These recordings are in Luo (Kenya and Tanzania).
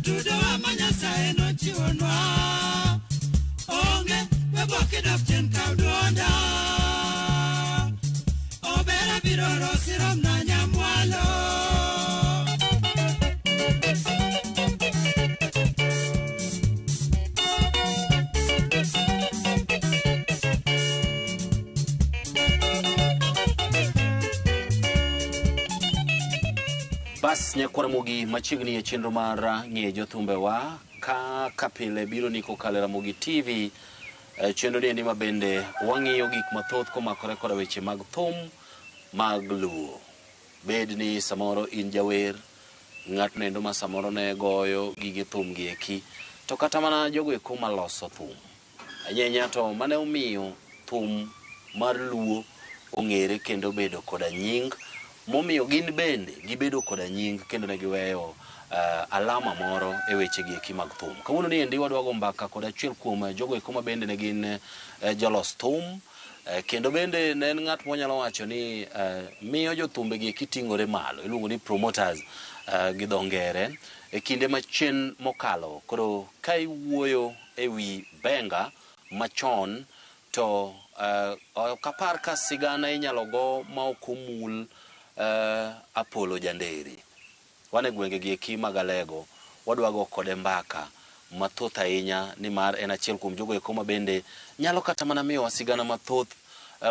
Atudo amanya sae no chiwonwa. Onge weboke dok chen kaudonda. Obera biro rosirom na nyamwalo. Bas nyakwara mogi machiegni e chenro mar ng'e jothumbe wa ka kapile biro niko kalera mogi TV chenro ni endi ma bende wang'iyo gik mathoth komakore koda weche mag thum mag luo. Bed ni samoro in jawer, ng'at nendo ma samoro ne goyo gige thum gi eki, to kata mana jogo eko maloso thum. Anyenya to mane omiyo thum mar luo ong'ere kendo bedo koda nying momiyo gin bende gibedo koda nying kendo ne giweyo alama moro e weche gi eki mag thum. Kawuono ni endi wadwa go mbaka kod achiel kuom jogo eko ma bende ne gin jolos thum kendo bende ne en ng'at monyalo wacho ni miyo jothumbe gi eki ting'ore malo, iluongo ni promoters gi dho ngere e kinde machien mokalo. Koro ka iwuoyo e wi benga machon to ok apar ka sigana inyalo go ma ok omul Apollo Janderi. Wane gwenge gi eki mag Alego wadwa go kode mbaka mathoth ahinya, nimar en achiel kuom jogo eko ma bende nyalo kata mana miyo sigana mathoth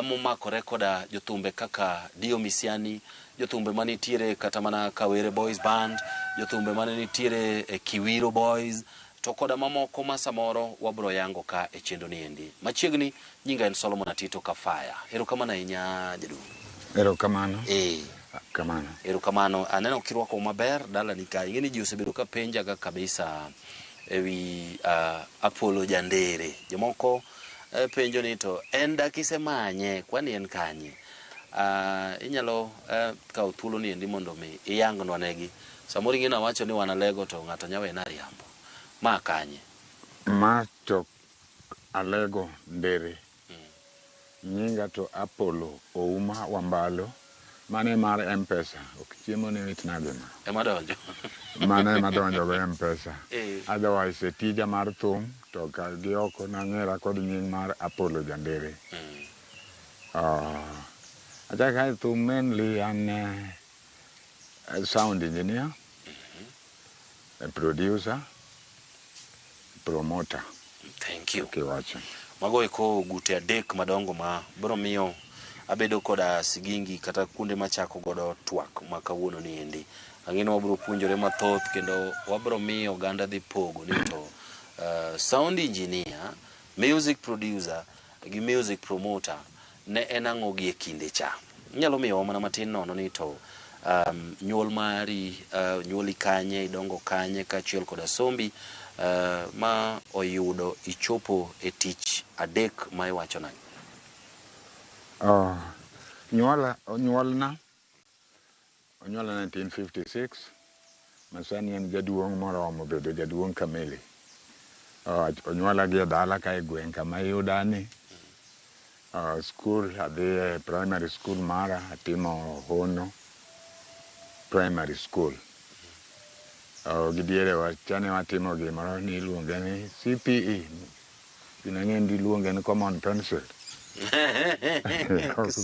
momakore koda jothumbe kaka Dio Misiani, jothumbe manitiere kata mana Kawere Boys Band, jothumbe mane nitiere Kiwiro Boys, to koda mamoko ma samoro wabro yango ka e chenro ni endi. Machiegni nyinga en Solomon Atito Kafaya. Erokamano ahinya jadu. Erokamano. Kamano. Erokamano. Aneno kirwako maber dala ni ka. Ingeni ji osebedo ka penja ga kabisa ewi Apollo Jandere. Jomoko penjo ni to en dakise manye kwani en kanye. Inyalo kawo thuolo ni endi mondo mi iyangnwa negi. Samoro ing'e wacho ni wan Alego to ng'ato nyawe na riambo. Ma kanye? Ma to Alego Ndere. Nyinga to Apollo Ouma Wambalo. Mane mar M-Pesa. Ok chiemo ni wit nade ma. Ema donjo. Mane ema donjo go M-Pesa. Otherwise tija mar thum to ka gi oko na ng'era kod nying mar Apollo Jandere. Achaka thum mainly an sound engineer, a producer, promoter. Thank you. Okay, watching. Mago eko gute adek madongo ma bro miyo abedo koda sigingi kata kunde machako godo twak ma kawuono ni endi. Ang'ino wabro puonjore mathoth kendo wabro miyo ganda dhi pogo ni to sound engineer, music producer gi music promoter ne en ang'o gi e kinde cha. Nyalo miyo mana matin nono ni to nyuol mari, nyuoli kanye, idongo kanye kachiel koda sombi ma oyudo ichopo e tich adek ma iwacho na. Nyuolna 1956. Masani en jaduong' moromo bedo jaduong' kamili. Onyuola gi dala ka e gweng' kama iyudani. School adhi primary school mara atimo Hono primary school. Gidiere wachane watimo gimoro ni iluonge ni CPE. Inang'endi iluonge ni common pencil.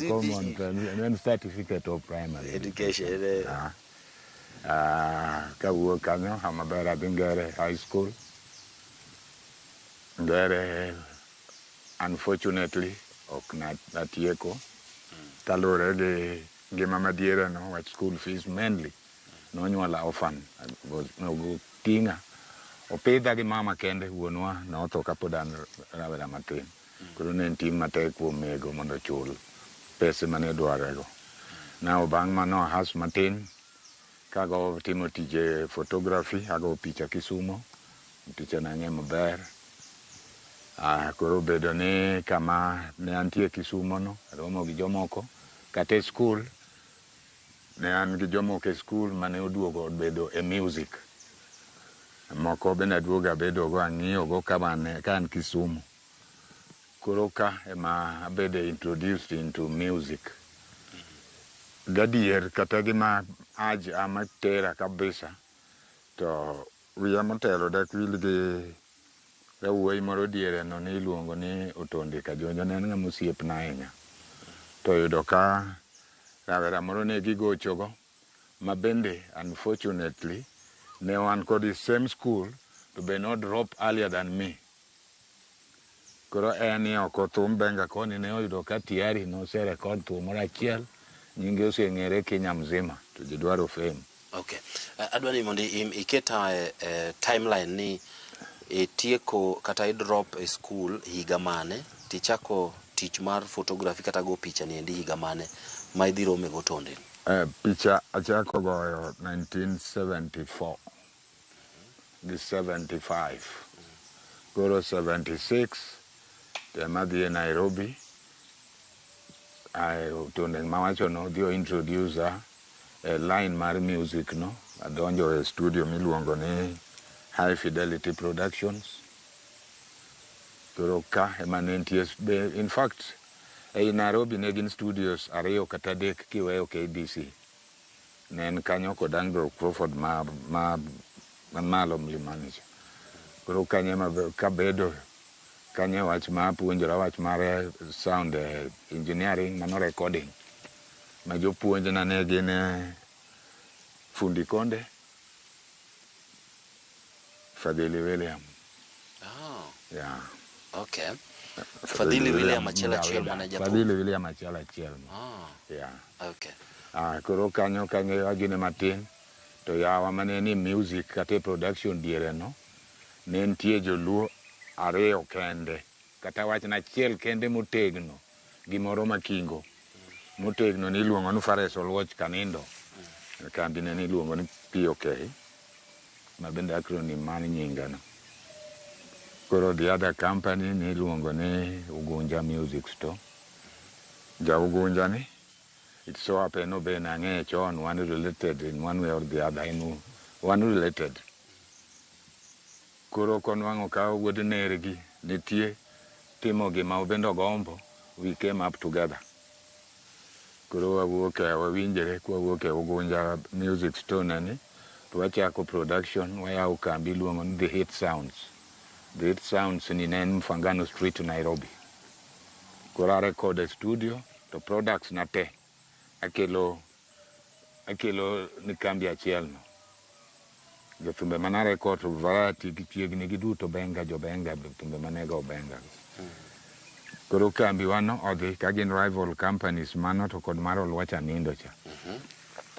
Common pencil. And certificate of primary education. Kawuok kanyo maber adhi Ngere High School. Ngere unfortunately ok natieko kalure gi ngima madiere no, wach school fees mainly nonyuola orphan. Ting'a opidha gi mama kende, wuonwa notho kapod an rawera matin. Koro ne en ting' matek kuom mego mondo chul pesa mane dwarego. Now bang' mano has matin kago timo tije photography, ago picha Kisumo, picha nang'e maber. Koro bedo ni kama ne antie Kisumo no, romo gi jomoko kate school, ne an gi jomoko e school mane oduogo bedo e music. Moko bende aduoga bedo go ang'iyo go kamane kan Kisumo. Koro ka ema abede introduced into music. Gadier kata gima amatera kabisa to wiya motelo dak wil gi wuoyi moro diere no ni iluongo ni Otonde Kajonjo, ne en ng'ama osiepna ahinya. To yudo ka rawera moro ne gigochogo, ma bende unfortunately ne wan kod the same school, to be not drop earlier than me. Koro en ni oko thum benga koni ne oyudo ka tiari noserekod thum moro achiel, nyinge oseng'ere Kenya mzima, to ji dwaro fame. Okay. Adwa ni mondo iketa timeline ni tieko kata i drop e school higa mane, tichako tich mar photography kata go picha ni endi higa mane ma idhi rome go Otonde? Picha achako goyo 1974 gi 75. Koro 76 tema dhi e Nairobi. Otonde mawacho no dhi introduce a line mar music no, adonjo e studio miluongo ni High Fidelity Productions. Koro ka ema ne nitie, in fact ei Nairobi ne gin studios 2 kata 3 kiweyo KBC. Ne en kanyo kod Andrew Crawford ma malo Mlimani. Koro kanyo ema kabedo kanyo wach ma puonjora wach mar sound engineering mano recording, ma jopuonjna ne gin Fundi Konde, Fadhili William. Oh. Yeah. Okay. Fadhili William achiel achiel mane japuonj. Fadhili William achiel achiel. Oh. Yeah. Okay. Koro kanyo agine matin, to yawa mane ni music kata production diere no, ne nitie joluo 2 kende, kata wach na achiel kende motegno, gimoro makingo. Motegno ni iluongo ni Fares Oluoch Kanindo. Kambi ne iluongo ni POK, ma bende acronym man nyinga no. Koro the other company ni iluongo ni Ugunja Music Store. Ja Ugunja ni, it so happened no be na ng'e chon, one related in one way or the other, one related. Koro konwang'o ka wuod nergi nitie timo gima obendo gombo, we came up together. Koro wawinjere kwa wuok e Ugunja Music Store nani, to wachako production, wayawo kambi iluongo ni The Hit Sounds. The Hit Sounds ni ne Mfangano Street, Nairobi. Koro record e studio, to products na te akelo ni kambi achiel no. Jothumbe mana record to variety gichiegni giduto Benga, jo Benga, jothumbe manego Benga. Koro kambi wano odhi ka gin rival companies mano to kod mar Oluoch Anindo cha.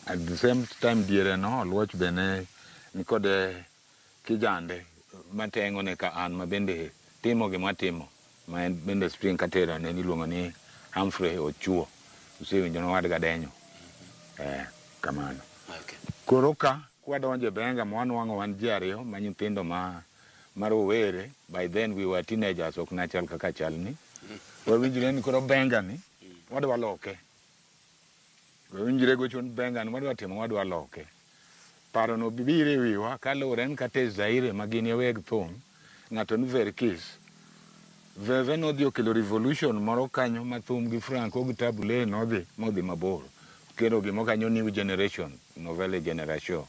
At the same time diere no Oluoch bene ni kode kijande mateng'o ne ka an ma bende timo gima timo, ma en bende string katero ne iluongo ni Humphrey Ochuo. Usewinjo no wadga denyo. Kamano. Okay. Koro ka kwadonje Benga mwanwang'o wan ji 2 ma nyithindo marowere. By then we were teenagers, ok nachal kaka chalni. Wawinjire ni koro Benga ni wadwa loke. Wawinjire gochon Benga ni wadwa timo, wadwa loke. Paro no bibire wiwa kaluwore ni kate Zaire ma gin weg thum, ng'ato ni Verkis. Veve nodhi okelo revolution moro kanyo ma thum gi Franco gi Tabule nodhi mabor. Kero gimo kanyo new generation, novelle generation.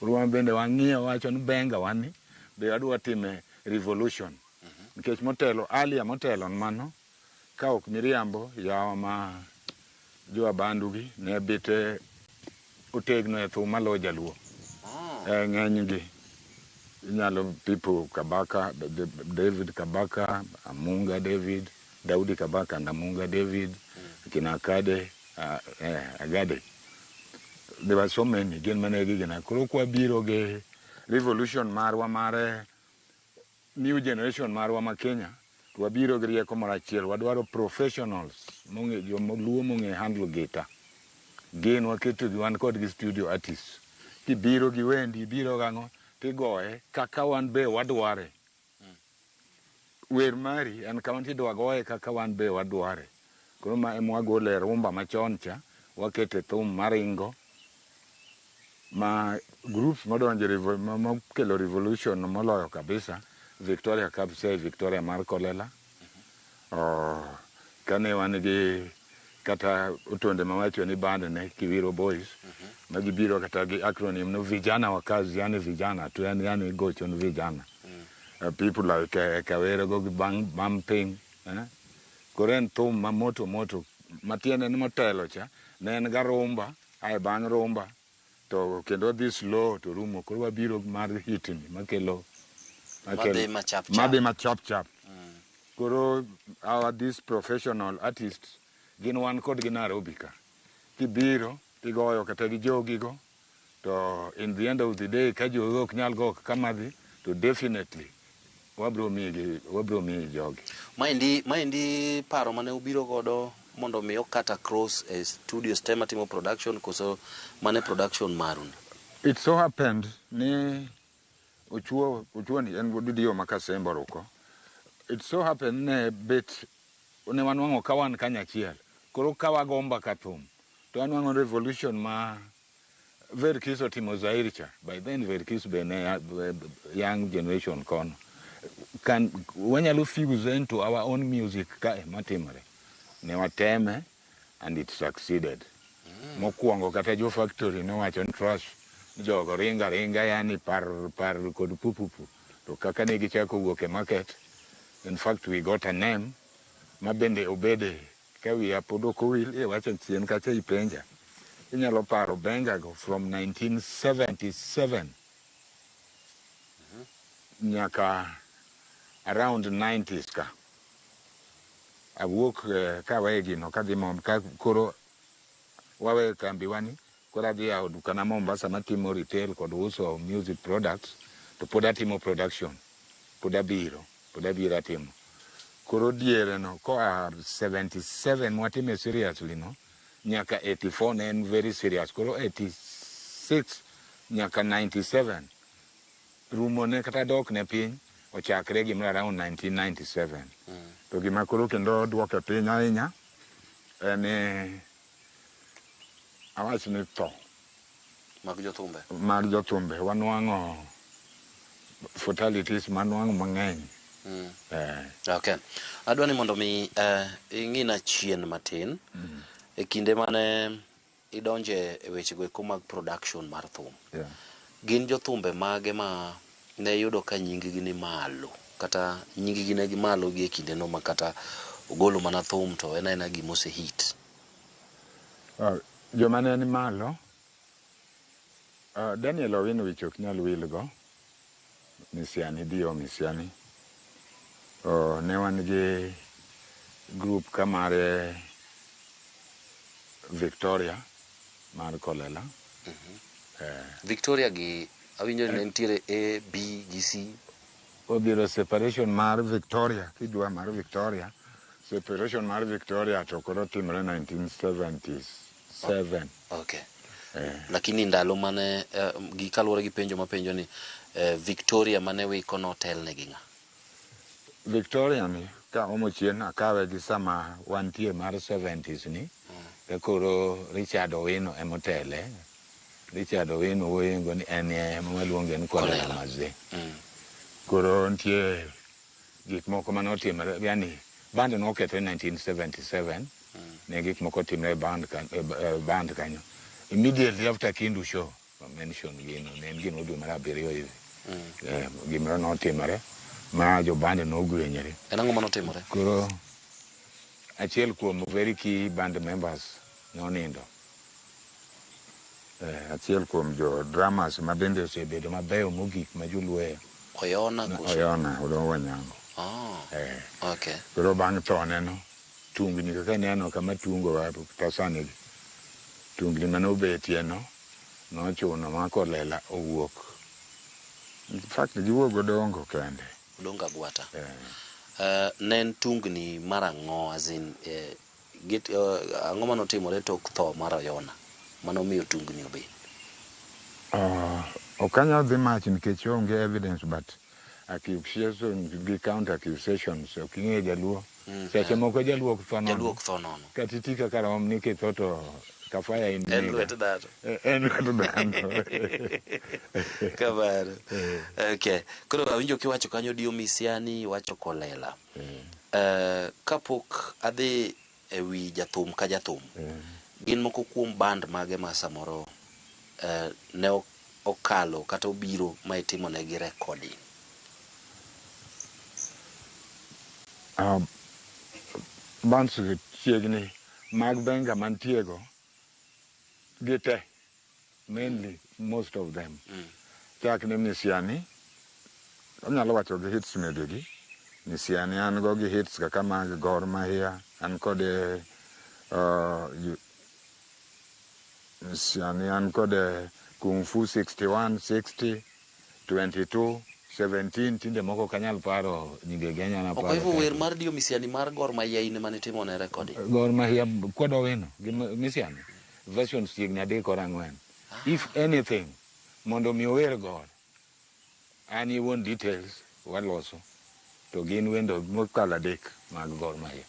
Ruwan bende wang'iyo wacho ni Benga wani be wadwa time revolution. Nikech motelo mano, ka ok miriambo yawa ma jo bandugi ne bite otegno e thum malo jaluo. Ng'enygi inyalo people Kabaka, David Kabaka, Amunga David, Daudi Kabaka and Amunga David, Kinakade, Agade. There were so many, gin manegi gina. Kuro kwa biro ge revolution marwa mare, new generation marwa ma Kenya, wabiro gi rieko moro achiel, wadwaro professionals, luo mong'e handle guitar. Gin waketo gi wan kod gi studio artists. Kibiro gi wendi, biro gang'o, tigoye kaka wan be wadware. Wer mari en kama tidwa goye kaka wan be wadware. Koro ma emwagole rumba machon cha, wakete thum maringo, ma groups modonje mokelo revolution moloyo kabisa, Victoria Kapsey, Victoria mar Kolela. Kane wan gi kata utonde mawacho ni band ne Kiwiro Boys magibiro kata gi acronym no vijana wa kazi, yani vijana tu, yani gocho no vijana. People like Kawere go bumping koren thum mamoto moto matiene ni motelo cha ne en ga rumba ai bang rumba to kendo this low to rumo koro wabiro mar hitni makelo ma chap koro our this professional artists gin wan kod gi Nairobi ka kibiro tigoyo kata gi jogigo to in the end of the day ka jogo ok nyal go kamadhi to definitely wabro mi jogi. Maendi paro mane ubiro godo mondo mi okata cross a studio tema timo production koso mane production marun? It so happened ni uchuo ni en gudio makasembo ruko. It so happened ne bit ne wanwango kawan kanyachiel koro kawagomba kathum to anwango revolution ma Verkis otimo Zaire cha. By then Verkis bene young generation kono can wanyalo fuse into our own music ka matimore ne wateme and it succeeded. Mokuongo kata jo factory no wacho ni trust jogo ringa yani par kod pupupu to kaka ne gichako wuok e market. In fact we got a name mabende obede ka wi apodo ko wil e wacho chien kacha ipenja inyalo paro benga go from 1977 nyaka around 90s ka awuok kawegi no kadhi ka koro wawe kambi wani kora dhi ao dukana Mombasa matimo retail kod uso music products to pod atimo production pod abiro atimo koro diere no ko 77 mwatime seriously no nyaka 84 ne en very serious koro 86 nyaka 97 rumo ne kata dok ne piny ochakre gimra around 1997 to gima koro kendo duoke piny ahinya en awach ni to mag jothumbe wanwango fatalities manwango mang'eny. Okay, adwa ni mondo mi ing'ina chien matin e kinde mane idonje e weche go mag production mar thum. Gin jothumbe mage ma ne yudo ka nyinggi ni malo kata nyinggi ne gi malo gi e kinde no makata ogolo mana thum to ena gimose hit? Joma ne ni malo Daniel Owinovich ok nyal wilgo Misiani Dio Misiani ne wan gi group kamare Victoria mar Kolela. Victoria gi awinjo ne ntiere A, B, G, C. Obiro separation mar Victoria kidwa mar Victoria separation mar Victoria to koro timre 1977. Okay. Lakini ndalo mane gi kaluwore gi penjo mapenjo ni Victoria mane wiko no hotel ne ginga Victoria ni ka omo chien akawe gi sama wantie mar 70s ni koro Richard Owino emotele. Richard Owino woyengo ni ene maluonge ni Kolela Maze. Koro ntie gik moko mane otimre yani band no okethre 1977 ne gik moko timre band kanyo immediately after Kindu show mention gino ne gino dwe mar 7 hivi gimro no timre ma jo band no gwenyere enango mano timore koro achiel kuom very key band members nonindo achiel kuom jo dramas ma bende osebedo mabeyo mogik ma joluweyo Oyona Odo Wanyango. Okay. Koro bang' tone no tungni kaka neno kama tungo wa tasani tungni manobetie no nochuno ma Kolela owuok. In fact giwuok godongo kende. Odongo Agwata. Nen tungni marango azin ang'o manotimore tok tho mar Oyona manomiyo tungni obed? Okanya dhi mach nikech onge evidence but accusation gi counter accusations oking'e jaluo seche moko jaluo ok tho nono katitika karom ni kithoto kafaya en lwet dhano kamano. Okay, koro awinjo kiwacho kanyo Dio Misiani wacho Kolela kapok adhi ewi jathum ka jathum. Gin moko kuom band mage ma samoro ne okalo kata obiro ma itimo negi recording. Bands chiegni mag benga mantiego gite, mainly most of them. Chak ni Misiani, anyalo wacho gi hits medigi. Misiani an go gi hits kaka mag Gor Mahia, an kode Misiani an kode Kung Fu 61, 60, 22, 17, tinde moko kanyal paro nyige genya na paro. Okoivo wer mar dio Misiani mar Gor Mahia ine mane timo ne recording. Gor Mahia kwedo wino gi Misiani versions chiegni 3 or 4. If anything mondo mi wer Gor an iwon details waloso to gin wendo mokalo 3 mag Gor Mahia.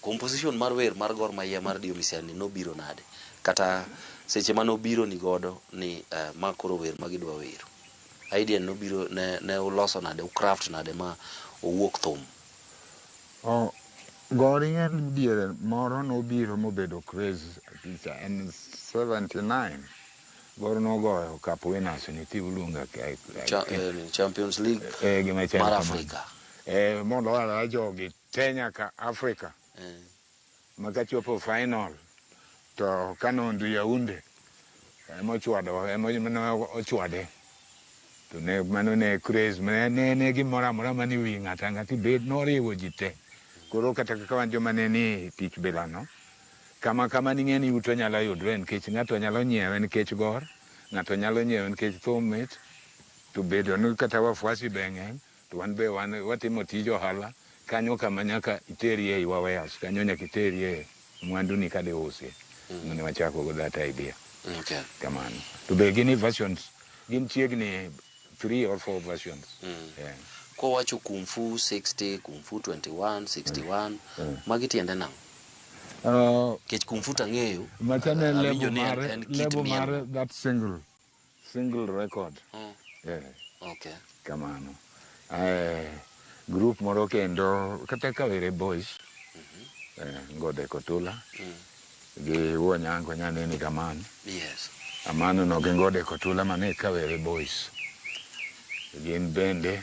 Composition mar wer mar Gor Mahia mar dio Misiani no biro nade, kata seche mano biro ni godo ni makoro wer magidwa wero, idea no biro ne uloso nade, ucraft nade ma owuok thum? Gor ingen diere moro no biro mobedo crazy in 79. Gor no goyo Cup Winners ni Tiulunga Champions League mar Afrika. Mondo ala jogi Kenya ka Afrika. Makachopo final to kanondo Yaunde emochwado ochwade to ne mano ne craze ne gimoro amora mani wi ng'ata ng'ati bed noriwo ji te. Koro kata kaka wan joma ne ni tich bilano kama ni ng'eni uto nyalo yudre nikech ng'ato nyalo nyiewe nikech Gor, ng'ato nyalo nyiewe nikech thum mit, to bedo ni kata wafuasi be ng'eny to wan be watimo tij ohala kanyo kama nyaka iterie i warehouse, kanyo nyaka iterie mwandu ni kade use. Mane wachako go that idea. Okay. Kamano. To be gini versions, gin chiegni 3 or 4 versions. Yeah. Ko wacho Kung Fu 60, Kung Fu 21, 61, magi tiende nang'o? Kech Kung Fu tang'eyo. Machane lebo mare that single record. Yeah. Okay. Kamano. Group moro kendo kata Kawere Boys. Ngode Kotula. Gi Wonyango nyaneni kamano. Yes. Amano no Ngode Kotula mane Kawere Boys. Gin bende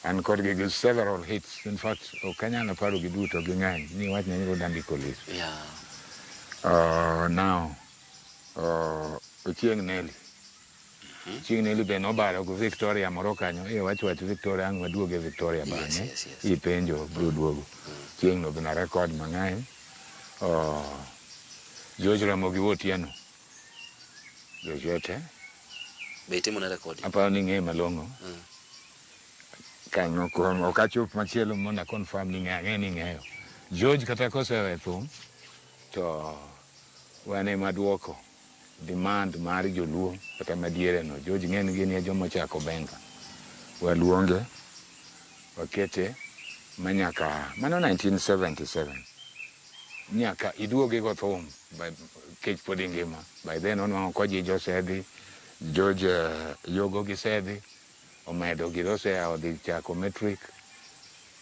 and kod gi several hits. In fact, okanyana paro gi duto gi ng'any ni wach ne ndiko list. Yeah. Now Chieng Nelly. Chieng Nelly be nobaro go Victoria moro kanyo. Wach Victoria ang waduoge Victoria bang'e. Yes. Ipenjo bro duogo. Chieng no bina record mang'eny. George Ramogi Otieno. Jojote. Be timo na recording. Apa ni ng'e malongo. Kanyo kuom okachup machielo mona confirm ni ng'eyo. George kata kosewe thum to wane maduoko demand mar joluo kata madiere no. George ng'en gini joma chako benga. Waluonge wakete manyaka mano 1977 nyaka iduoge go thum kech pod ngima. By then on ko ji Josedhi George Yogo gisedhi omedo girose odhi chako metric.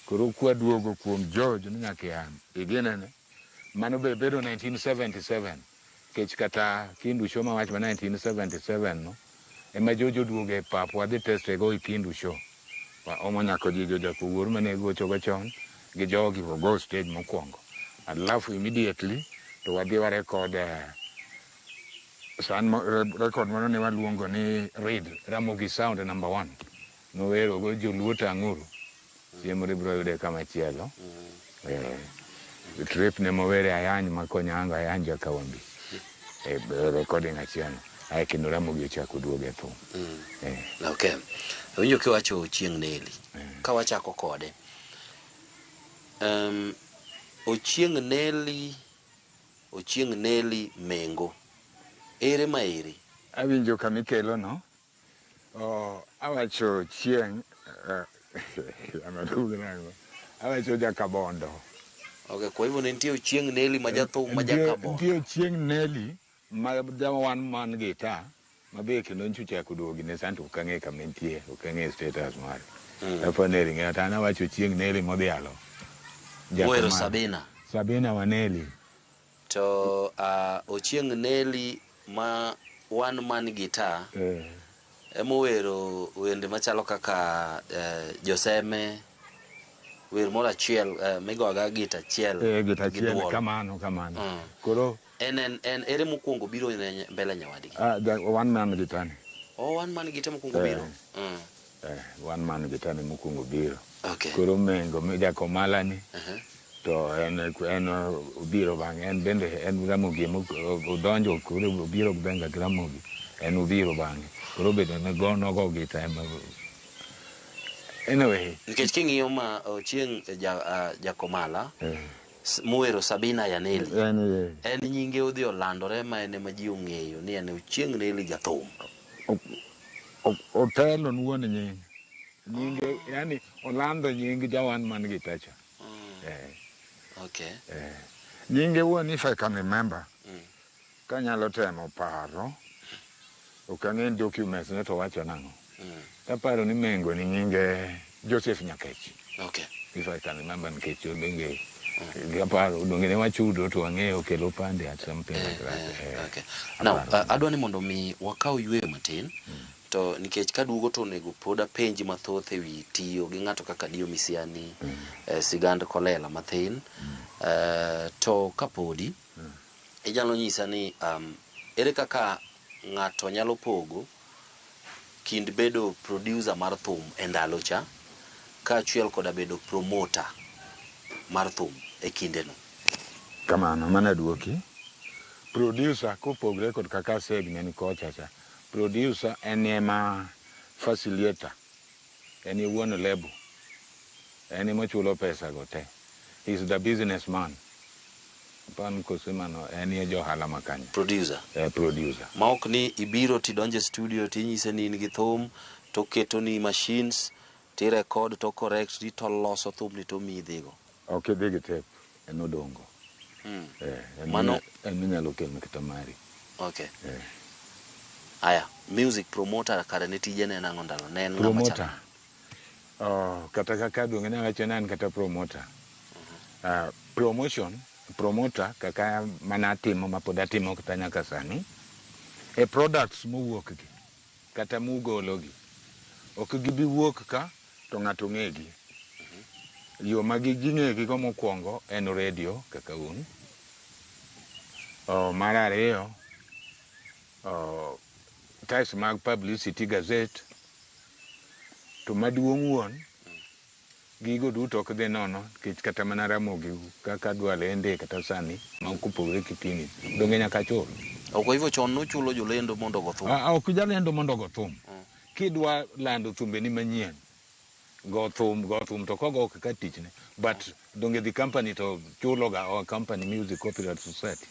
Koro kwa duogo kuom George ni nyaka yan igenene mano be bedo 1977 kech kata Kindu Show mawach ma 1977 no ema George duoge pap wadhi teste go Kindu Show wa omo nyako ji George kuwuor mane gocho go chon gi jogi go stage mokwongo. Alafu immediately to wadhi wa record record mano ne waluongo ni Read Ramogi Sound number 1. Nowero go joluo tang'uru. Siemore bro yude kama chielo. Trip ne mowere Ayany makonyanga Ayanja Kawambi. Recording achielo. Ai kendo Ramogi ochako duoge thum. Okay. Winjo kiwacho Chieng Nelly. Ka wachako kode. Ochieng Nelly Mengo. Ere ma ere? Awinjo kamikelo no. Awacho Chieng awacho Jakabondo. Okay, kwa hivyo nitie Ochieng Nelly majathum majakabondo. Nitie Ochieng Nelly ma jawan man gita mabe kendo nchucha kuduogi ne santo ukang'e kamentie ukang'e status mare. Apo Nelly ngata na wacho Chieng Nelly modhialo. Wero Sabina. Sabina Waneli. To Ochieng Neli ma one man guitar. Emowero wende machalo kaka Joseme wer moro achiel migoga gita achiel gita achiel kamano koro en ere mokuongo biro mbele nyawadgi one man guitar one man guitar mokuongo biro one man guitar mokuongo biro okay koro mengo Jako Malani to en obiro bang en bende en Ramogi odonjo koro obiro benga Ramogi en obiro bang koro bedo ne go guitar anyway nikech king'iyo ma Ochieng Jakomala muwero Sabina Yaneli en nyinge odhi olandore ma ene ma ji ong'eyo ni en Ochieng Neli jathum otelo nuone nyinge yani olando nyinge jawan man gitacha okay nyinge wuon if I can remember kanyalo temo paro okang'en documents ne to wacho nango taparo ni mengo ni nyinge Joseph Nyakech okay if I can remember Nyakech benge gaparo dongene wachudo to ang'eyo kelo pande at something like that okay now adwani mondo mi wakao yweyo matin to nikech kaduogo to nego poda penji mathoth ewi tiyo gi ng'ato kaka Dio Misiani Sigand Kolela mathin to kapodi ijalo nyisa ni ere kaka ng'ato nyalo pogo kind bedo producer mar thum e ndalo cha ka achiel koda bedo promoter mar thum e kindeno kamano mana duoki producer kopogre kod kaka segment kocha cha producer en ema facilitator en wuon lebo en ema chulo pesa gote he is the businessman pan kosemano en ye johala makanya producer producer ma ok ni ibiro tidonje studio tinyise ni in gi thum to keto ni machines ti record to correct ti to loso thum ni to midhigo okay big tape en odongo mano en nyalo kelo kitamari okay aya music promoter kare ne tije ne nango ndalo ne en promoter kata kaka donge na wacho nan kata promoter promotion promoter kaka mana timo mapoda timo kata nyaka sani products mowuok gi kata mugolo gi ok gibi wuok ka to ng'ato ng'egi yo magi ging'egi go mokwongo en radio kaka un mar ariyo types mag publicity gazette to maduong' wuon gigo duto ok dhi nono kech kata mana Ramogi kaka dwalende kata sani ma okopogre kipini donge nyaka chul ok hivyo chon no chulo jolendo mondo go thum ok jalendo mondo go thum kidwa lando thumbe ni manyien go thum to kogo kaka tichne but donge the company to chulo ga our company Music Copyright Society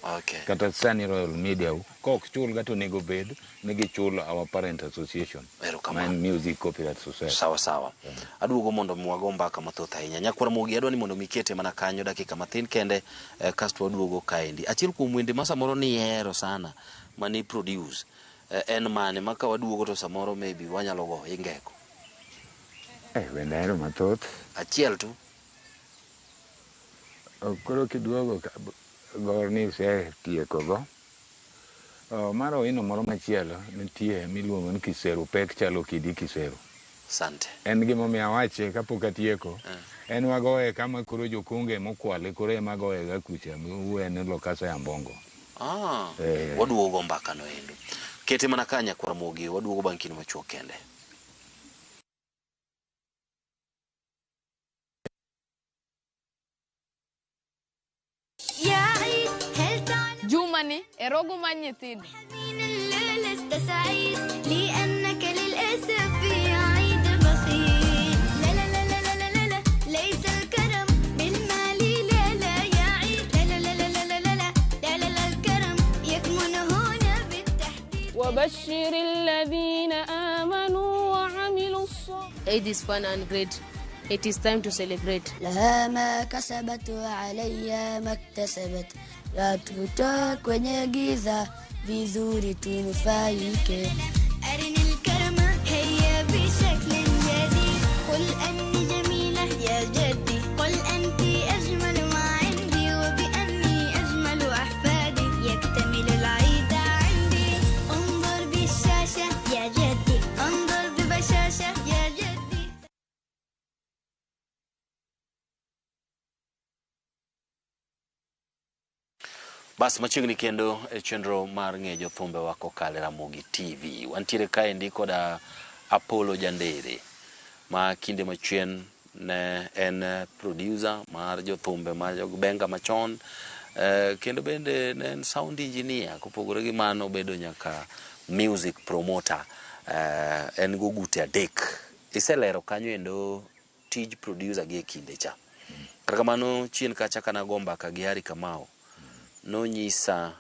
okay kata Sunny Royal Media kok chul ga to nego bed negi chulo our parent association man Music Copyright Society sawa aduogo mondo mwago mbaka mathoth ahinya nyakwara Mogi adwani mondo mikete mana kanyo dakika mathin kende kasto aduogo kaendi achiel kuom wende ma samoro ni hero sana mani produce en mane maka waduogo to samoro maybe wanyalo go ingeko wende hero mathoth achiel tu koro kiduogo gorni se tieko go maro ino moro machielo nitie miluongo ni Kisero pek chalo kidi Kisero sante en gimo mi awache kapok atieko en wagoye kama koro jokonge mokwale koro ema goye ga kucha en Lokasa ya Mbongo waduogo mbaka no endo kete mana kanya kwa Mogi waduogo bang' kinde machuok kende جوماني اروغو مانيتين حزين الليل لست سعيد لأنك للأسف في عيد بخيل لا لا لا لا لا لا لا ليس الكرم بالمال لا لا يا عيد لا لا لا لا لا لا لا لا لا الكرم يكمن هنا بالتحديد وبشر الذين آمنوا وعملوا الصالحات. Eid is fun and great. It is time to celebrate. لها ما كسبت وعليها ما اكتسبت لا tutoe kwenye giza vizuri tunufaike أرني الكرم هيا بشكل جديد قل أني جميلة يا جدي قل أنت أجمل Bas machiegni kendo e chenro mar ng'e jothumbe wa kokalo Ramogi TV. Wantiere kaendi koda Apollo Jandere ma kinde machien ne en producer mar jothumbe ma benga machon, kendo bende ne en sound engineer, kopogore gi mano bedo nyaka music promoter. En go gute adek. Iselero kanyo endo tij producer gi e kinde cha. Kata kamano chien kacha kana gomba ka gi Harry Kamau no nyisa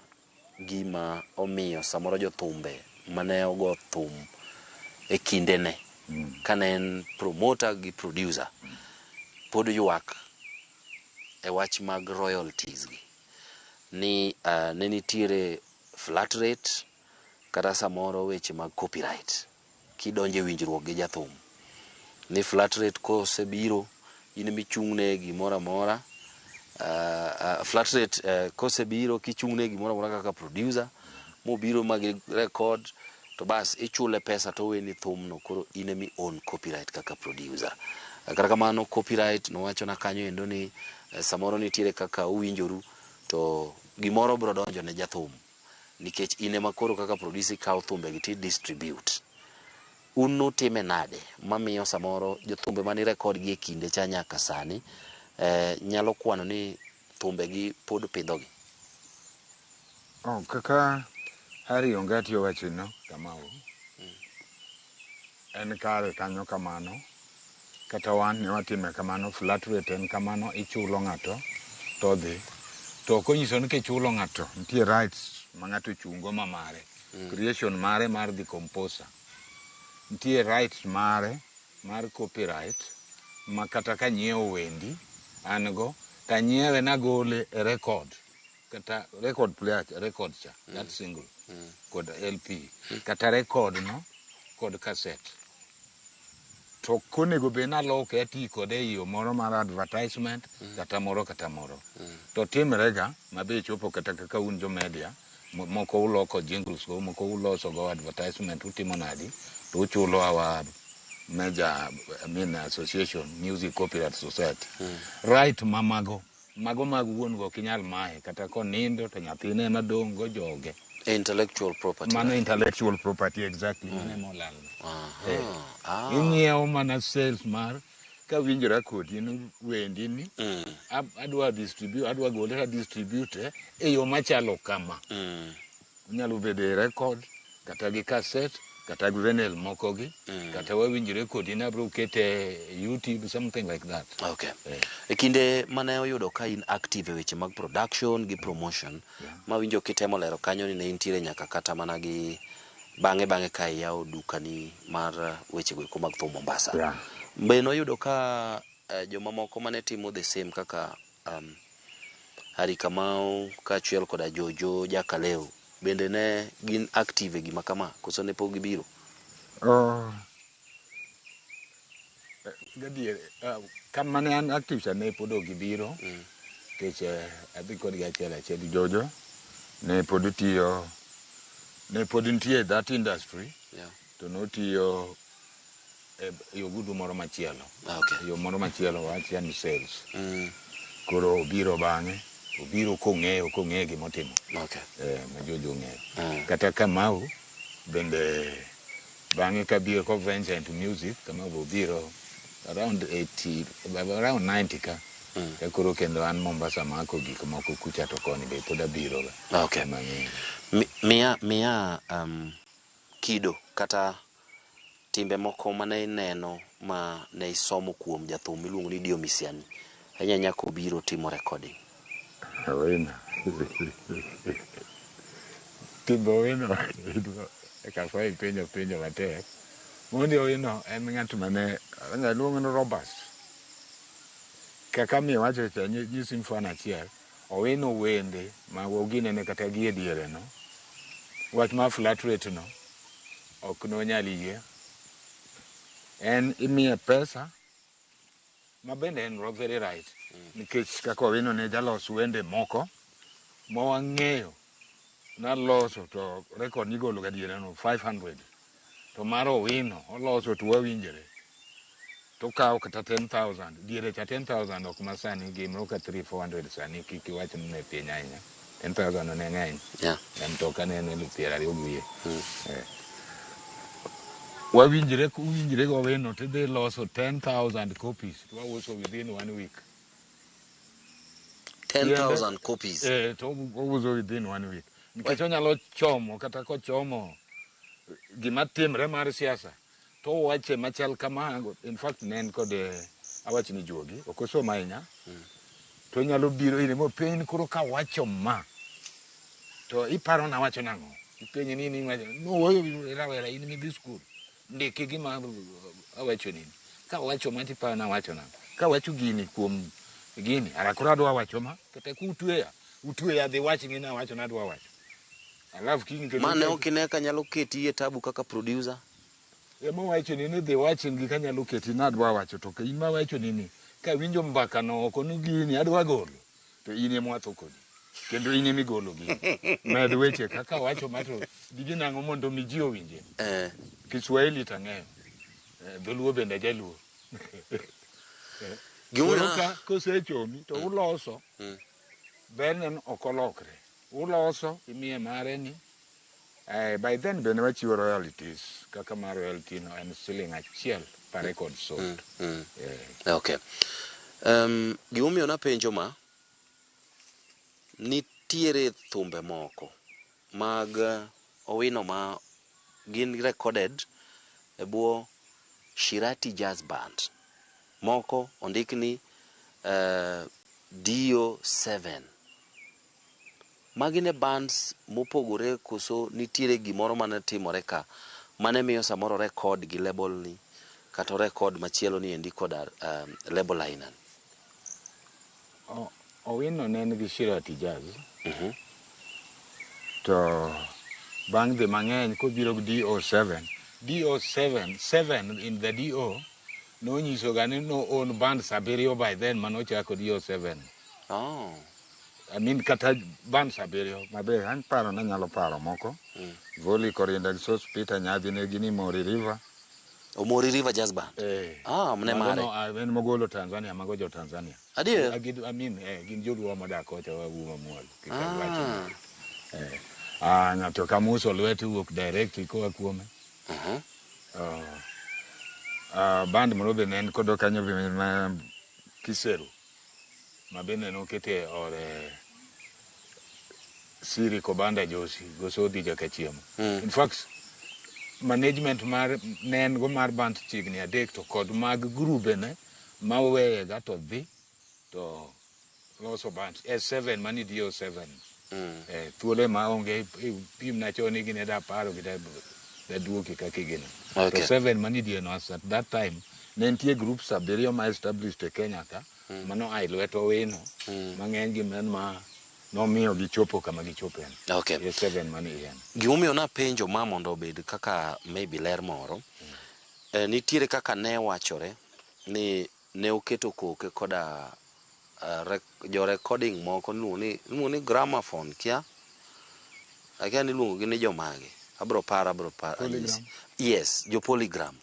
gima omiyo samoro jothumbe mane ogo thum e kinde ne kane en promoter gi producer pod ywak e wach mag royalties gi ni ne nitiere flat rate kata samoro weche mag copyright kidonje winjruok gi jathum ni flat rate kosebiro in michungne gimoro amora flat rate kosebiro kichungne gimoro amora kaka producer mobiro mag record to bas ichule pesa to weni thumno koro in mi own copyright kaka producer. Kata kamano copyright no wacho na kanyo endo ni samoro nitiere kaka uwinjoru to gimoro bro donjo ne jathum nikech in ema koro kaka producer kawo thumbe gi ti distribute. Unu time nade mamiyo samoro jothumbe mani record gi e kinde cha nyaka sani nyalo kwano ni thumbe gi pod pidho gi? Kaka Harry Ongati owacho no Kamau, en kare kanyo kamano, kata wan ne watime kamano, flat rate en kamano, ichulo ng'ato to dhi. To konyiso ni kichulo ng'ato, nitie rights ma ng'ato chungo ma mare, creation mare mar the composer. Nitie rights mare mar copyright ma kata ka nyiewo wendi an go ta nyiewe na gole e record kata record player record cha that single kod LP kata record no kod cassette to konego be na loke ati kode yo moro mar advertisement kata moro to timrega mabe chopo kata kaka un jo media moko uloko jingles go moko uloso go advertisement utimo nadi to uchulo our major association Music Copyright Society right mago mag wuon go kinyal mae kata konindo to nyathine madong go joge Intellectual property. Mano intellectual property exactly. Mane molal. Inyiewo mana sales mar ka winjora kodi in wendi ni adwa distribute adwa gole distribute e yo machalo kama. Nyalo bede record kata gi cassette kata gi vinyl moko gi kata wawinjore kodi na bro kete YouTube something like that. Okay. E kinde mane oyudo ka in active e weche mag production gi promotion ma winjo kitemo lero kanyo ni ne intiere nyaka kata mana gi bang'e ka yawo dukani mar weche go mag thum Mombasa. Mbe no yudo ka joma moko mane timo the same kaka Harry Kamau ka chiel koda Jojo Jakaleo bende ne gin active e gima kama koso ne pok gibiro? Gadier kama ne an active cha ne pod gibiro kech adhi kod gi achiel Jojo ne pod tiyo ne pod nitie that industry to notiyo yo gudu moro machielo yo moro machielo wacha ni sales koro obiro bang'e obiro kong'e gimotimo ma Jojo ng'eyo kata Kamau bende bang'e kabiro ko venture into music Kamau obiro around 90 ka koro kendo an Mombasa mako gik moko kucha to koni be pod abiro miya kido kata timbe moko mane neno ma ne isomo kuom jathum miluongo ni Dio Misiani nyako biro timo recording? Wena timbo weno kafai penjo matek mondi weno en ng'at mane luongo ni Robert kaka mi wacho cha nyisi mfano achiel owino wende ma wogine ne kata gi ediere no wach ma flat rate no ok no nyali yie en imiye pesa ma bende en very right nikech kaka owino ne jalos wende moko ma wang'eyo na loso to record nigolo ga diere no 500 to mar owino oloso to wawinjore to kawo kata 10,000 diere cha 10,000 ok masani gimro ka 300-400 sani kikiwacho ne piny ahinya en thousand ne ng'eny. Yeah. En toka ne en 20,000 wawinjre go weno tidhi loso 10,000 copies wauso within 1 week. 10,000 copies. To wauso within 1 week. Nikech onyalo chomo kata kochomo gima timre mar siasa to wache machal kamago. In fact ne en kod awach ni Juogi ok osomo ahinya to nyalo biro ire mo penj koro ka wacho ma to iparo na wacho nang'o ipenj ni no woyo rawera in mi dhi skul ndiki gima awacho nini ka wacho ma tiparo na wacho nang'o ka wacho gini kuom gini arakora dwa wacho ma kata utweya dhi wach ngina wacho na dwa wacho alafu kingi Mane okine ka nyalo keti e tabu kaka producer. Emo wacho ni dhi wach ngi ka nyalo keti na dwa wacho to ka in ma wacho nini ka winjo mbaka no ok onu gini adwa golo to in emo atho kodi kendo in emi golo gini med weche kaka wacho mato digi nang'o mondo mi ji owinje Kiswahili tang'eyo dholuo bende jaluo ka kosechomi to uloso benen ok olokre uloso imiye mare ni by then bende wachiwo royalties kaka mar royalty no en $1 per record sold. Okay. Gimomiyo napenjo ma nitiere thumbe moko mag Owino ma gin recorded e buo Shirati Jazz Band. Moko ondik ni DO7. Magine bands mopogore koso nitiere gimoro mane timore ka mane miyo samoro record gi label ni kata record machielo ni endi kod label aina. Owino ne en gi Shirati Jazz. To bang' the mang'eny kobiro DO7 7 in the DO no nyiso ga ni no own band Sabirio by then manochako DO7. I mean kata band Sabirio maber an paro na nyalo paro moko. Voli Korinda Sos Peter Nyadhi ne gini Mori River. Mori River Jazz Band. Mne mare. No en mogolo Tanzania mago jo Tanzania. Adier. I mean gin joluo modak kocha wawuo mamuol. Ng'ato kamuso lweti wuok direct koa kuome. Band moro be ne en kodo kanyo ma Kisero ma bende nokete ore Siri Kobanda Josi Gosodi Jakachiemo. In fact management mar nen go mar band chigni adek to kod mag grube ne maweye ga to dhi to loso band S7 mani DO7 thuole ma onge pim na choni gine da paro gi da duoki kaki gine to 7 mani DO no at that time ne nitie groups Sabirio ma established e Kenya ka mano ai lweto Owino mang'eny gi men ma nomiyo gichopo kama gichopo en. Okay. 7 mani en. Gimomiyo na penjo ma mondo obed kaka maybe ler moro. Nitiere kaka ne wachore ni ne oketo koke koda jo recording moko nuo ni gramophone kia akia ni luongo gi ni jomage abro para yes jo Polygram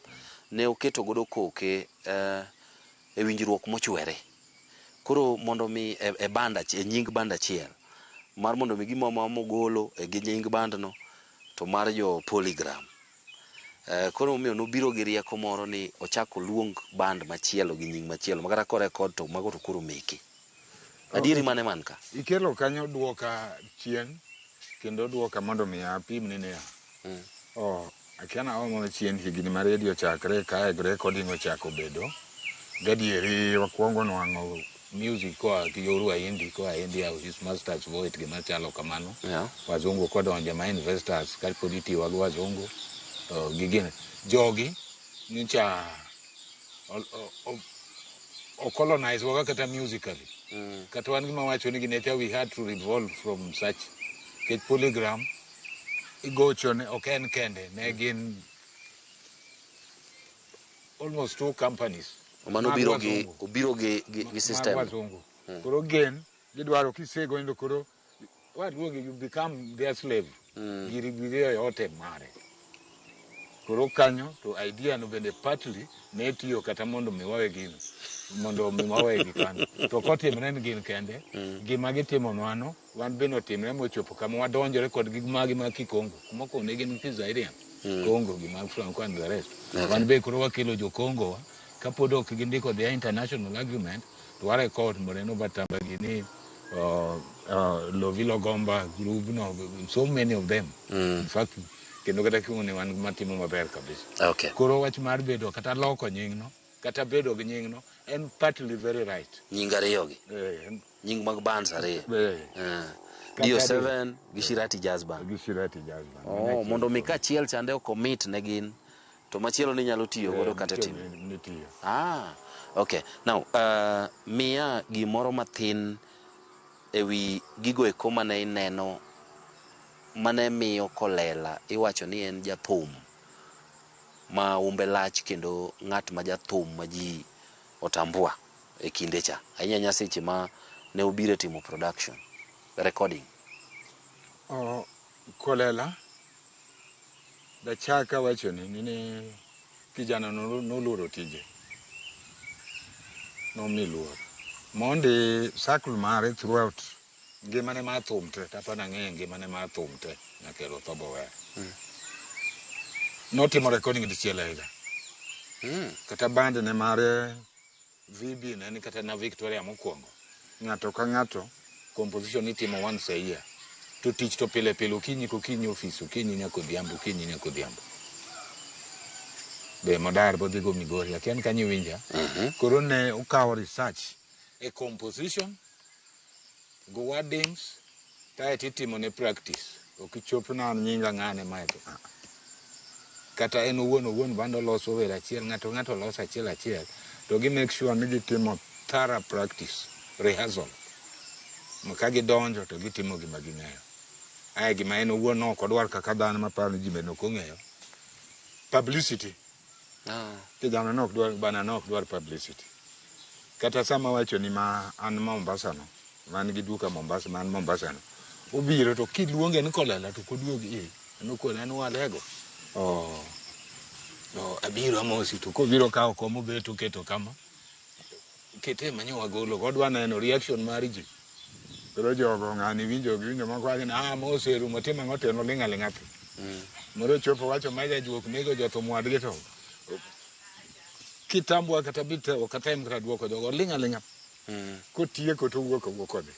ne oketo godo koke e winjruok mochwere koro mondo mi e banda e nying banda achiel mar mondo mi gimo mogolo e gi nying band no to mar jo Polygram koro omiyo nobiro gi rieko moro ni ochako luong band machielo gi nying machielo makata ko record to mago to koro meki adieri mane man ka ikelo kanyo duoka chien kendo duoka mondo mi apim ni ne akiana omo chien higni mar radio chakre ka recording ochako bedo gadieri wakuongo nwang'o music koa kiyoru aindi koa India his masters voice gima chalo kamano wazungu kodonje ma investors kalpod itiwa gi wazungu gigine jogi nyicha o colonize waga kata musically kata wan gima wacho ni gineta we had to revolve from such get Polygram igocho ne ok en kende ne gin almost 2 companies mano obiro gi system wazungu koro gen gidwaro kisego ndo koro what you become their slave giri yote mare Koro kanyo to idea no bende partly ne tiyo kata mondo miwawe gino. Mondo miwawe gikano. To kotimre ni gin kende, gima gitimo nwano, wan bende otimre mochopo kama wadonjore kod gik magi ma Kikongo. Kumoko ne gin Kizairian. Kongo gima Franco and the rest. Wan be koro wakelo jo Kongo wa. Kapod ok gindiko the international agreement, to wa record Moreno Batamba Gini, Lovilo Gomba group, no, so many of them. In fact, kendo kata kione wan matimo maber kabisa. Okay. Koro wach mar bedo kata loko nying no, kata bedo gi nying no, en partly very right. Nying ariyo gi. Nying mag bands ariyo. Dio7 gi Shirati Jazz Band. Gi Shirati Jazz Band. Oh, mondo mi ka achiel chande o commit ne gin, to machielo ni nyalo tiyo godo kata timo. Okay. Now, miya gimoro mathin ewi gigo eko mane ineno mane miyo Kolela iwacho ni en jathum ma umbe lach kendo ng'at ma jathum ma ji otambua e kinde cha. Ahinya seche ma ne ubire timo production, recording. Kolela da chaka wacho ni kijana noluoro tije. Nomiluor. Mondi circle mare throughout ngimane mar thum te, tapana ng'e ngimane mar thum te nyakero thobo wer. Notimo recording dichiel ahiga. Kata band ne mare VB ne ni kata na Victoria mokwongo. Ng'ato ka ng'ato composition itimo once a year. To tich to pile pile okinyi office, okinyi nyaka odhiambo. Be modar bodhi go Migori, akian kanyi winja. Koro ne ukawo research a composition, go wordings, tayo itimo ne practice. Okichopo na nyinga ng'ane maito. Kata en owuon bando loso wer achiel, ng'ato loso achiel. To gi make sure ni gitimo thorough practice, rehearsal. Maka gidonjo to gitimo gima ging'eyo. Aye gima en owuon ok odwar kaka dhano maparo ni ji bende ok ong'eyo. Publicity. Kijana no ok dwar publicity. Kata sama wacho ni ma an Mombasa no, man gi duka Mombasa, man Mombasa no. Obiro to kiluonge ni Kolela to koduogi no Kolela no walego. Abiro amosi to kobiro kawo komo beto keto kama. Kete manyo wagolo godwa neno reaction mar ji. Pero jogo ng'ani winjo moko agina moseru matimo ng'oteno ling'aling'a. Moro chopo wacho maja juok nego jotho mwadgi to. Kitambua kata bite okata imkra duoko jogo ling'aling'a. Kotieko to wuok kode.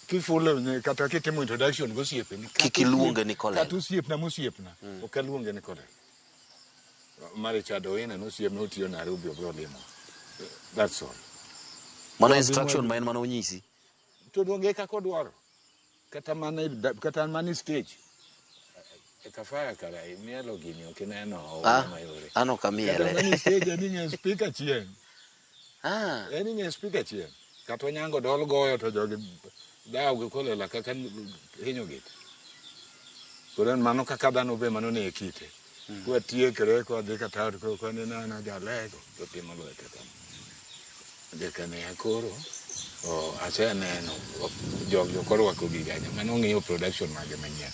Kifulo kata kitimo introduction gosiepe ni kikiluonge ni Kolela. Kata osiepna mosiepna. Okaluonge ni Kolela. Mari Chado wena no siep no tiyo Nairobi obro limo. That's all. Mano instruction ma en mano onyisi. To donge kako dwaro. Kata mani stage. Kafaya kara mielo gini okineno mayore. Ano kamiele. Kata mani stage ni speaker chien. Ni speaker chien. Kata nyango dol goyo to jogi daw gi Kolela kaka hinyo git. Kuren mano kaka dhano be mano ne kite. Kwa tiekre kwa dhi kata ko ni na jalego to timo lwete kama. Dekane akoro aseneno jogi korwako giganya mano ng'iyo production mage manyien.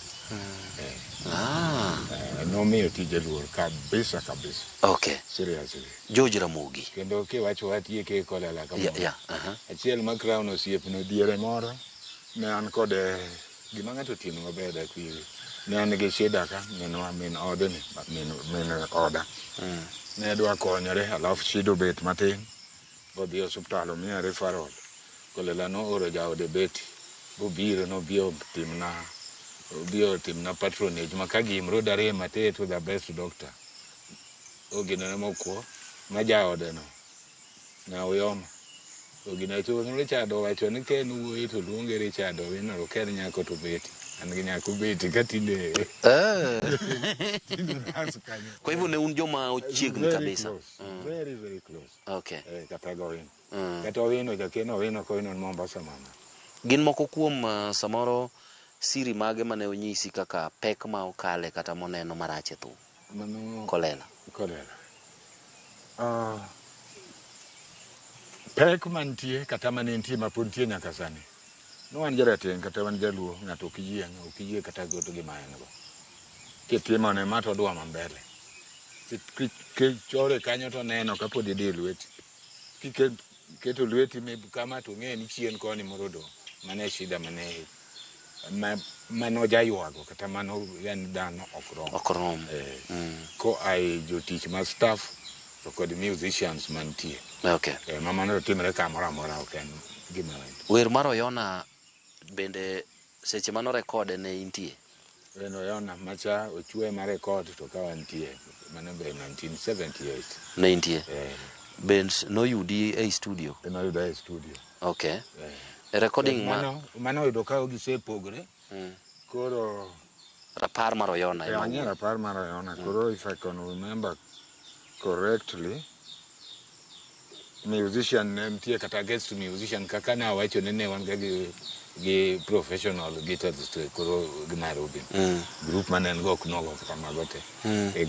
Nomiyo tije luor kabisa. Okay. Seriously. George Ramogi. Kendo kiwacho watieke Kolela kama. Achiel ma Crown osiepno diere moro ne an kode gima ng'ato timo maber da kwiri. Ne an gi shida ka min oda. Ne dwa konyore alafu shida bet matin. Bodhi osuptal omiya referral. Kolela no oro jaode beti. Bobiro no bio timna patronage makagi imrodare mate to the best doctor. Ogina moko ma jaode no. Na uyoma. Ogina to Richard wacho ni ken wuoyi to luonge Richard wina ro ken nyako to beti. An gi nyako beti katinde. Kwa hivyo ne un joma ochiegni kabisa. Very, very close. Okay. Kata gowin. Kata wino jakeno wino ko wino Mombasa mana. Gin moko kuom samoro siri mage mane onyisi kaka pek ma okale kata moneno marache tu. Mano Kolela. Pek mantie kata manentie mapod nyaka sani. No wan jarateng kata wan jaluo ng'ato okiyie kata goto gi mayengo. Kitimo ne mato dwa mbele. chore kanyo to neno kapod idhi lweti. Keto lweti kama to ng'e ni chien koni morodo. Mane shida mane mano jaywago kata mano yan dhano okrom. Ko ai jotich ma staff to kod musicians mantie. Okay. Mama no timre kamoro amora ok en gima wer mar Oyona bende seche mano rekode ne intie. Wer Oyona macha ochwe ma rekod to ka wantie mano be 1978 ne intie. Bend no yudi e studio. No yudi e studio. Okay. Recording mano yudo ka gisepogre. Koro rapar mar Oyona rapar mar Oyona. Koro if I can remember correctly, musician nitie kata guest musician kaka na wacho ne wan gi professional guitarist koro gi Nairobi. Group manen go knogo kama gote.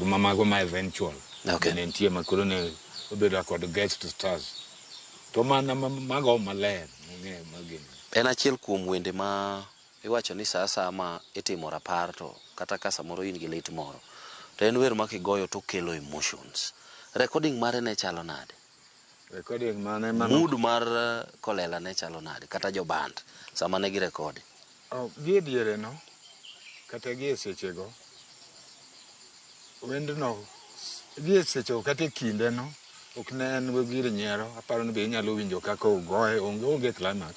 Mago ma eventual. Okay. Ne nitie makoro ne obedo kod guest stars. To mana mago maler ng'e magin. En achiel kuom wende ma iwacho ni saa ma itimo rapar to kata ka samoro in gi lit moro. To en wer ma kigoyo to kelo emotions. Recording mare ne chalo nade? Recording mane mano. Mood mar Kolela ne chalo nade kata jo band sama ne gi record. Gi diere no kata gi sechego. Wendno gi secho kata kinde no ok ne en gir nyiero aparo ni be inyalo winjo kaka ogoye onge climax.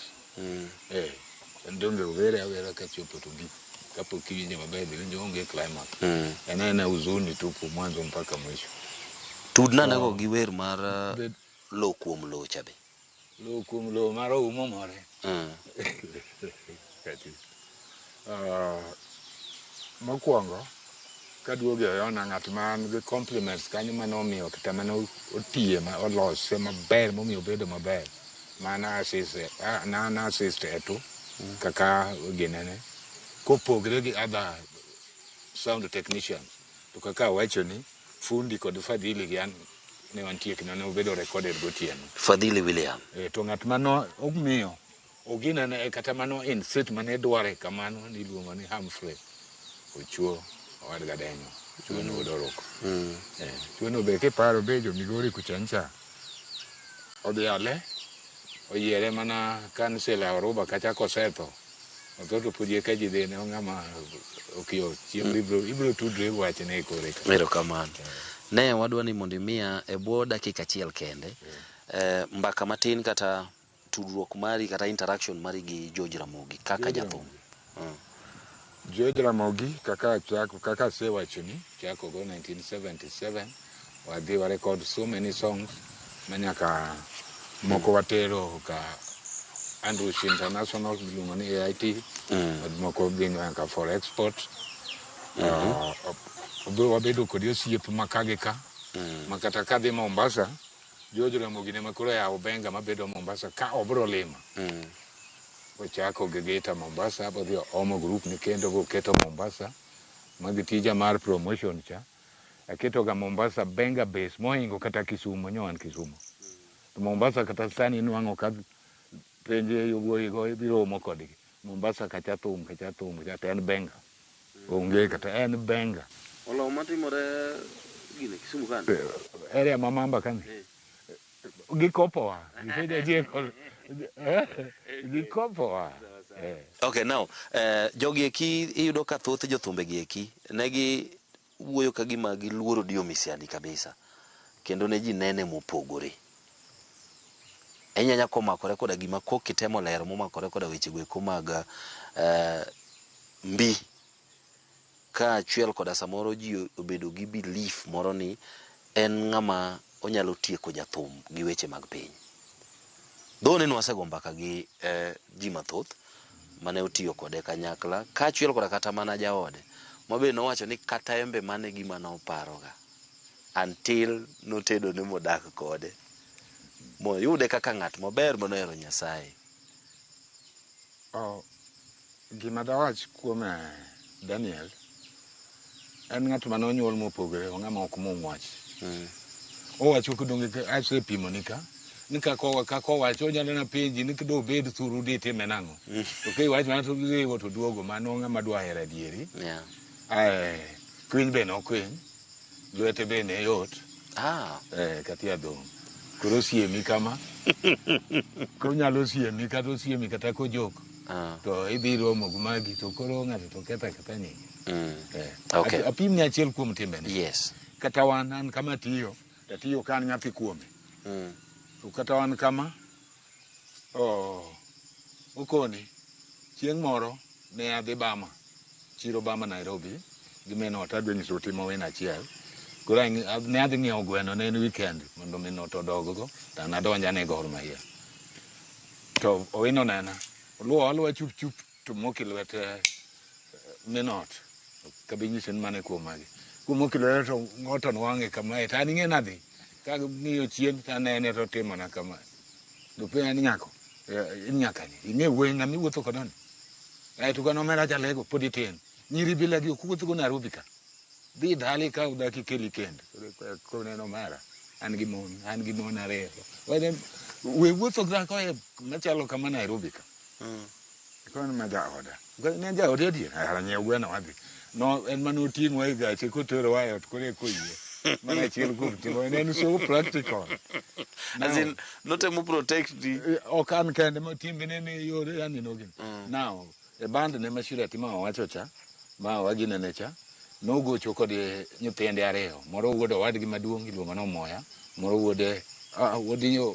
Ndonge uvere ka chopo to gi kapo kiwinjo maber be winjo onge climax. Ena uzuni tupu mwanzo mpaka mwisho. Tudna nego gi wer mar lo kuom lo chabe. Lo kuom lo mar umo more. Mokwongo kaduoge Oyona ng'at man gi compliments kanyo manomiyo kata mano otiye ma olose maber momiyo bedo maber. Mana assist eto kaka ginene kopogre gi other sound technicians to kaka wacho ni fundi kod Fadhili gian ne wantie kina ne obedo recorded gotieno. Fadhili William. To ng'at mano omiyo oginene kata mano in set mane dware kamano ni luongo ni Humphrey Ochuo owad gadenyo chuo no odoroko. Chuo no be kiparo be jo Migori kuchancha odhi ale oyiere mana kansela Oruba kacha kosetho ototo pudie ka ji dhine ong'ama okio chieng' ibro tudre wachne kore ka. Mero kamano. Ne wadwa ni mondo imiya e bwo dakika achiel kende mbaka matin kata tudruok mari kata interaction mari gi George Ramogi kaka jathum. George Ramogi kaka sewachoni chako go 1977 wadhi wa record so many songs manyaka moko watero ka Andrews International miluongo ni AIT moko gin ka for export. Wabedo kod osiep makagi ka makata kadhi Mombasa George Ramogi ne makoro yawo benga mabedo Mombasa ka obro lima. Ochako Gegeta Mombasa bodhi omo group ni kendo go keto Mombasa magi tija mar promotion cha aketo ga Mombasa benga base moingo kata Kisumu nyon Kisumu. Mombasa kata sani nuango ka penje yowoi go ibiro mo kodgi Mombasa kacha thum kata en benga onge kata en benga Olo matimore gine Kisumu kan area mamamba kan gikopoa gikopoa. Okay, now jogi eki iyudo ka thoth jothumbe gi eki negi wuoyo ka gima giluoro dio misiani kabisa kendo ne ji nene mopogore. Enya nyako makore koda gima kok kitemo lero momakore koda weche gweko mag mbi ka achiel koda samoro ji obedo gi belief moro ni en ng'ama onyalo tieko jathum gi weche mag piny. Dhone nwasego mbaka gi ji mathoth mane otiyo kode kanyakla ka achiel koda kata mana jaode mabe nowacho ni kata embe mane gima noparoga until notedo ne modak kode moyude kaka ng'at maber manohero Nyasaye. Gima dawach kuom Daniel en ng'at manonyuol mopogore ng'ama ok mumwach. Owacho kudonge asepimo nika kako wacho nyalo na penji ni kido bed thuru dite menango. Okay, wach man to giwo to duogo mano ng'ama dwa hera dieri. Kwiny be no kwiny lwete bene yot katia dhong koro siemi kama konyalo siemi kata kojok to idhi romo gumagi to koro ng'ato to ketha nyingi apim ni achiel kuom timbeni yes kata wan an kama tiyo kan nyathi kuome to kata wan kama okoni chieng' moro ne adhi chiro Bama Nairobi gi meno ta dwe nyiso timo wena achiel koro ne adhi ng'iewo gweno ne en weekend mondo meno to doggo to nadonja ne Gor Mahia to owino nena oluwa chup to moki lwete menot kabinyise ni mane kuom magi kumoki lwete to ng'oto nwang'e kama ta ng'e nadhi ka ng'iyo chien ta nene to timo na kama do pe ani nyako nyaka ni ing'e wuoyi ng'ami wuotho kodoni to kano mera jalego podi tin nyiri bila gi okuwuotho go Nairobi ka dhi dali ka udaki keli kend ko neno mara an gi mon ariyo we wuotho ga ko machalo kama Nairobi ka ko ma jaoda ne jaoda di ara nyiew gweno wadhi no en mano ting'wa e gache kotero wa ot kore koyie mana chiel kuom timo en so practical as in notemo protect di okan kende ma timbe ne yore yani nogin now e band ne mashira tima wacho cha ma waginene cha nogocho kod nyithinde ariyo moro wuodo wadgi maduong' iluongo no Moya moro wuode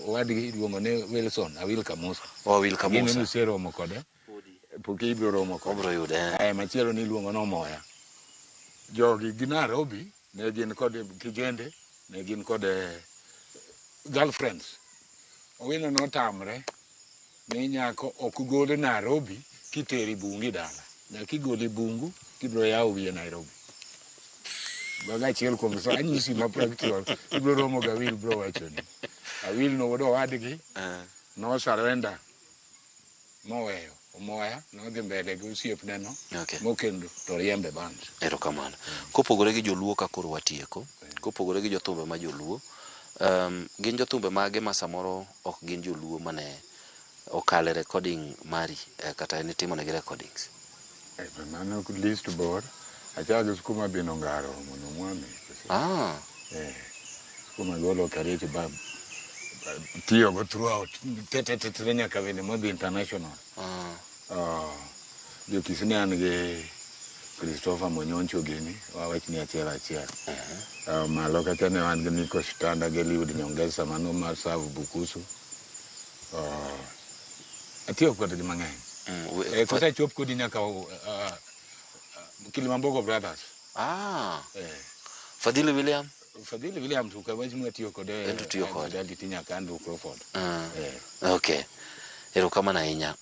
wadgi iluongo ne Wilson Awil Kamusa gino ni seromo kode poki ibro romo kobro yude machielo ni iluongo no Moya jogi gi Nairobi ne gin kod kijende ne gin kod girlfriends owino notamre ni nyako ok gole Nairobi kiteri bungi dala nyaki gole bungu kibro yawo wiye Nairobi baga chiel kuom so anyisi ma practical ibro romo ga Awil bro wacho ni Awil no wodo wadgi no surrender moweyo Moya no dhi mbele gi osiep neno mokendo to riembe band erokamano kopogore gi joluo ka koro watieko kopogore gi jothumbe ma joluo gin jothumbe mage ma samoro ok gin joluo mane okale recording mari kata ne timo negi recordings mano list board achaga skuma bino ngaro mono mwami skuma golo kareti bab tiyo go throughout tete nyaka vende modhi international jo kisine an ge Christopher Monyoncho gini wawach ni achiel malo kata ne wan gi Niko Standa ge Liud Nyongesa mano mar Savu Bukusu atiyo kod gi mang'eny kose chop kodi nyaka Kilimambogo Brothers Fadhili William tuka wach mwatiyo kode Daliti nyaka Andrew Crawford okay erokamano ahinya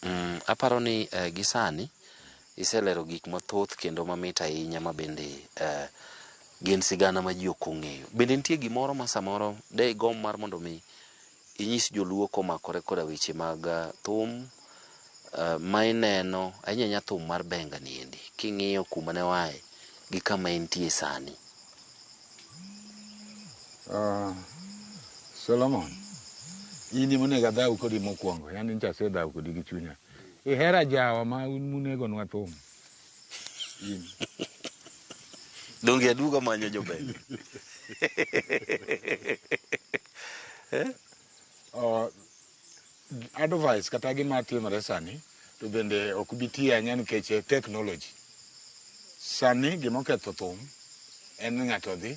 aparo ni gisani iselero gik mathoth kendo mamit ahinya ma bende gin sigana ma ji ok ong'eyo bende nitie gimoro ma samoro de gom mar mondo mi inyis joluo komakore koda weche mag thum ma ineno ahinya thum mar benga ni endi king'iyo kuma ne wae gi kama entie sani Solomon ini monega dhau kodi mokwongo yani ncha se dhau kodi gi chunya ihera jawa ma munego nwa thum donge aduga manyo jobenga advice kata gima timore sani to bende ok bitie anya nikech technology sani gimoketho thum en ng'ato dhi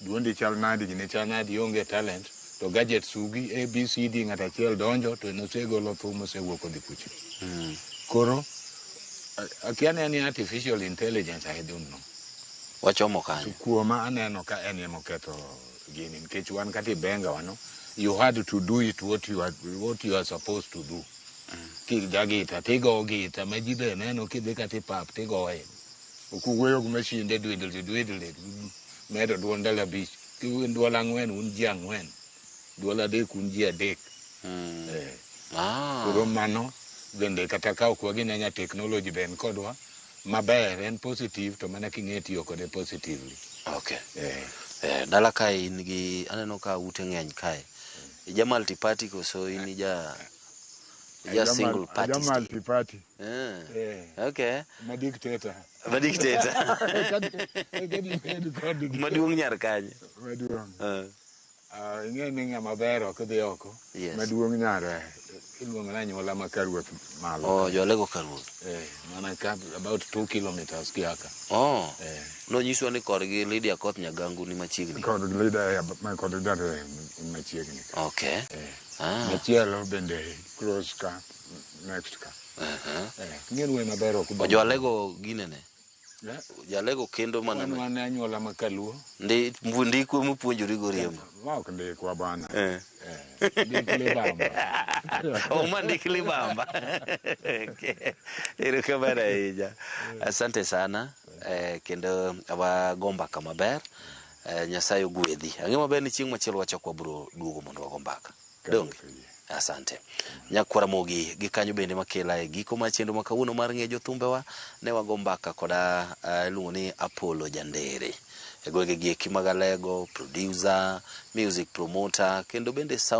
duondi chal nadi gine chal nadi onge talent to gadget sugi ABCD ng'ata achiel donjo to nosegolo thum osewuok odhi kucho koro akiane ni artificial intelligence I don't know wachomo kanyo kuoma aneno ka en moketho gini nikech wan kati benga wano you had to do it what you are supposed to do kijagita tigo gita majide neno kidhi kati pap tigoe okuweyo gumashinde dwidle medo duon dala bich duol ang'wen un ji ang'wen duol adek un ji adek koro mano bende kata ka ok waginenya technology ben kodwa maber en positive to mana king'e tiyo kode positively dala kae in gi aneno ka ute ng'eny kae ija multiparty koso in Ya single party aja state. multi-party. Okay. Ma dictator. Maduong' nyar kanye. Maduong'. Ing'e ni ng'ama ber ok dhi oko. Yes. Maduong' nyare iluongo ni anyuola ma karuoth malo. Oh, jolego karuoth. Mana ka about 2 kilometers kiaka. Oh. No nyiswa ni korgi Lydia Koth Nyagangu ni machiegni. Kod Lydia kod dare machiegni. Okay. Machielo bende cross ka next ka. Ng'en we maber ok. Jolego ginene. Jalego kendo mana mana anyuola ma kaluo. Ndiko mupuonjori go riembo. Ma ok ndikwa bana. Ndikli bamba. Ma ndikli bamba. Erokamano ahinya. Asante sana. Kendo wagomba kama ber. Nyasaye ogwedhi. Ang'e maber ni chieng' machielo wachako bro duogo mondo wagombaka. Donge. Asante. Nyakwara mogi gikanyo bende makela e giko ma chendo makawuono mar ng'e jothumbewa ne wagombaka koda iluongo ni Apollo Jandere. E gwenge gi Kimagalego, producer, music promoter, kendo bende